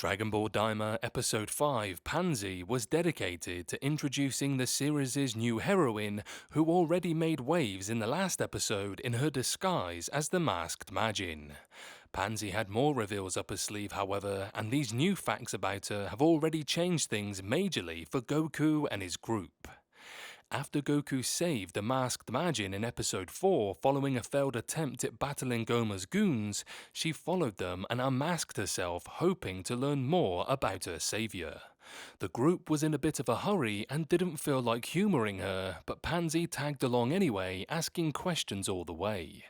Dragon Ball Daima Episode 5 Pansy was dedicated to introducing the series' new heroine who already made waves in the last episode in her disguise as the Masked Majin. Pansy had more reveals up her sleeve, however, and these new facts about her have already changed things majorly for Goku and his group. After Goku saved the Masked Majin in Episode 4 following a failed attempt at battling Goma's goons, she followed them and unmasked herself, hoping to learn more about her savior. The group was in a bit of a hurry and didn't feel like humoring her, but Pansy tagged along anyway, asking questions all the way.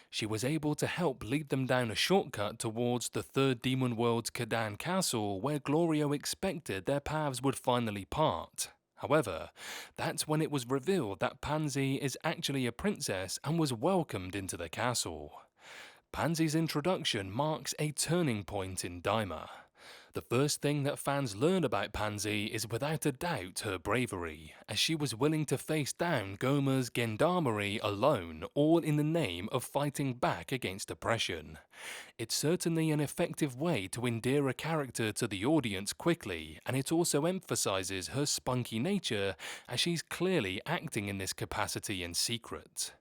She was able to help lead them down a shortcut towards the third Demon World's Kadan Castle, where Glorio expected their paths would finally part. However, that's when it was revealed that Pansy is actually a princess and was welcomed into the castle. Pansy's introduction marks a turning point in Daima. The first thing that fans learn about Pansy is without a doubt her bravery, as she was willing to face down Goma's gendarmerie alone, all in the name of fighting back against oppression. It's certainly an effective way to endear a character to the audience quickly, and it also emphasizes her spunky nature, as she's clearly acting in this capacity in secret.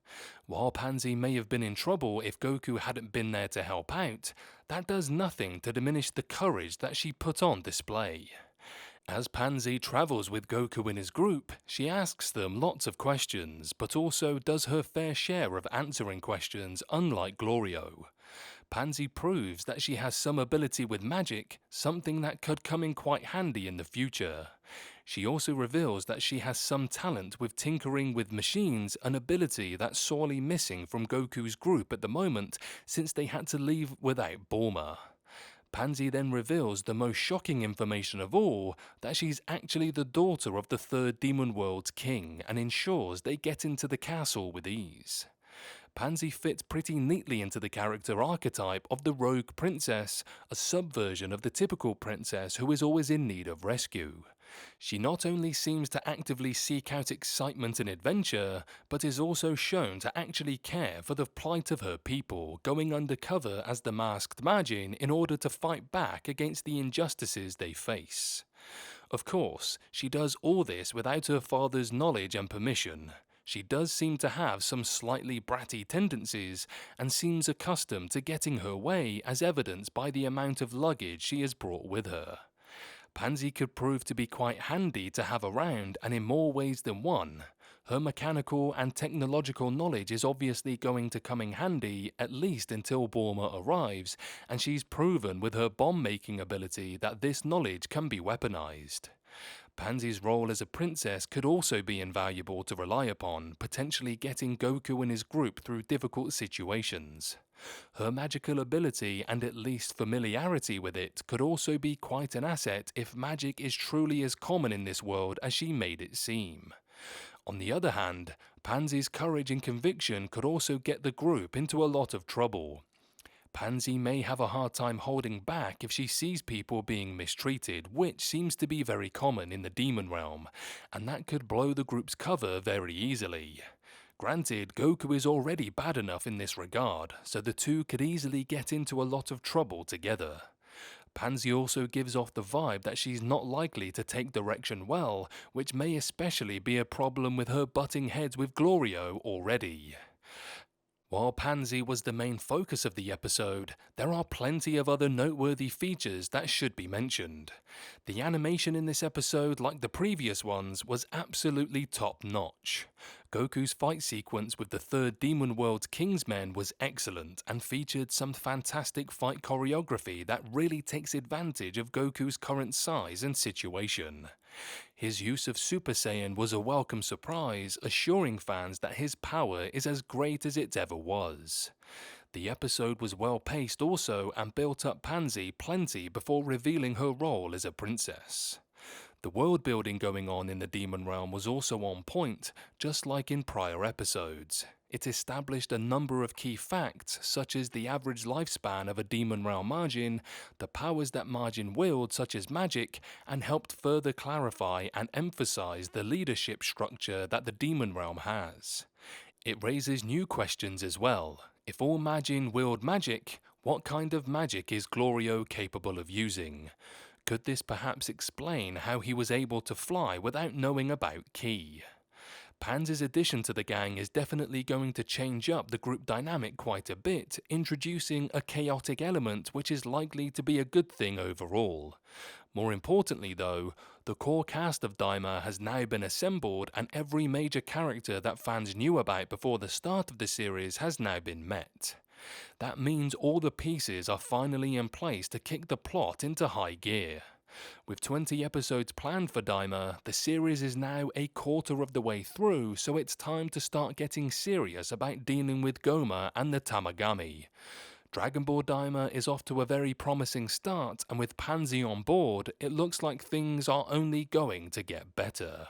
While Pansy may have been in trouble if Goku hadn't been there to help out, that does nothing to diminish the courage that she put on display. As Pansy travels with Goku in his group, she asks them lots of questions, but also does her fair share of answering questions, unlike Glorio. Pansy proves that she has some ability with magic, something that could come in quite handy in the future. She also reveals that she has some talent with tinkering with machines, an ability that's sorely missing from Goku's group at the moment since they had to leave without Bulma. Pansy then reveals the most shocking information of all, that she's actually the daughter of the third Demon World's king, and ensures they get into the castle with ease. Pansy fits pretty neatly into the character archetype of the rogue princess, a subversion of the typical princess who is always in need of rescue. She not only seems to actively seek out excitement and adventure, but is also shown to actually care for the plight of her people, going undercover as the Masked Majin in order to fight back against the injustices they face. Of course, she does all this without her father's knowledge and permission. She does seem to have some slightly bratty tendencies, and seems accustomed to getting her way, as evidenced by the amount of luggage she has brought with her. Pansy could prove to be quite handy to have around, and in more ways than one. Her mechanical and technological knowledge is obviously going to come in handy, at least until Bulma arrives, and she's proven with her bomb-making ability that this knowledge can be weaponized. Pansy's role as a princess could also be invaluable to rely upon, potentially getting Goku and his group through difficult situations. Her magical ability and at least familiarity with it could also be quite an asset if magic is truly as common in this world as she made it seem. On the other hand, Pansy's courage and conviction could also get the group into a lot of trouble. Pansy may have a hard time holding back if she sees people being mistreated, which seems to be very common in the demon realm, and that could blow the group's cover very easily. Granted, Goku is already bad enough in this regard, so the two could easily get into a lot of trouble together. Pansy also gives off the vibe that she's not likely to take direction well, which may especially be a problem with her butting heads with Glorio already. While Pansy was the main focus of the episode, there are plenty of other noteworthy features that should be mentioned. The animation in this episode, like the previous ones, was absolutely top-notch. Goku's fight sequence with the third Demon World's Kingsmen was excellent and featured some fantastic fight choreography that really takes advantage of Goku's current size and situation. His use of Super Saiyan was a welcome surprise, assuring fans that his power is as great as it ever was. The episode was well paced also and built up Pansy plenty before revealing her role as a princess. The world building going on in the demon realm was also on point, just like in prior episodes. It established a number of key facts, such as the average lifespan of a demon realm Majin, the powers that Majin wield such as magic, and helped further clarify and emphasize the leadership structure that the demon realm has. It raises new questions as well. If all Majin wield magic, What kind of magic is Glorio capable of using? Could this perhaps explain how he was able to fly without knowing about Ki? Pan's addition to the gang is definitely going to change up the group dynamic quite a bit, introducing a chaotic element which is likely to be a good thing overall. More importantly though, the core cast of DAIMA has now been assembled and every major character that fans knew about before the start of the series has now been met. That means all the pieces are finally in place to kick the plot into high gear. With 20 episodes planned for DAIMA, the series is now a quarter of the way through, so it's time to start getting serious about dealing with Goma and the Tamagami. Dragon Ball DAIMA is off to a very promising start, and with Pansy on board, it looks like things are only going to get better.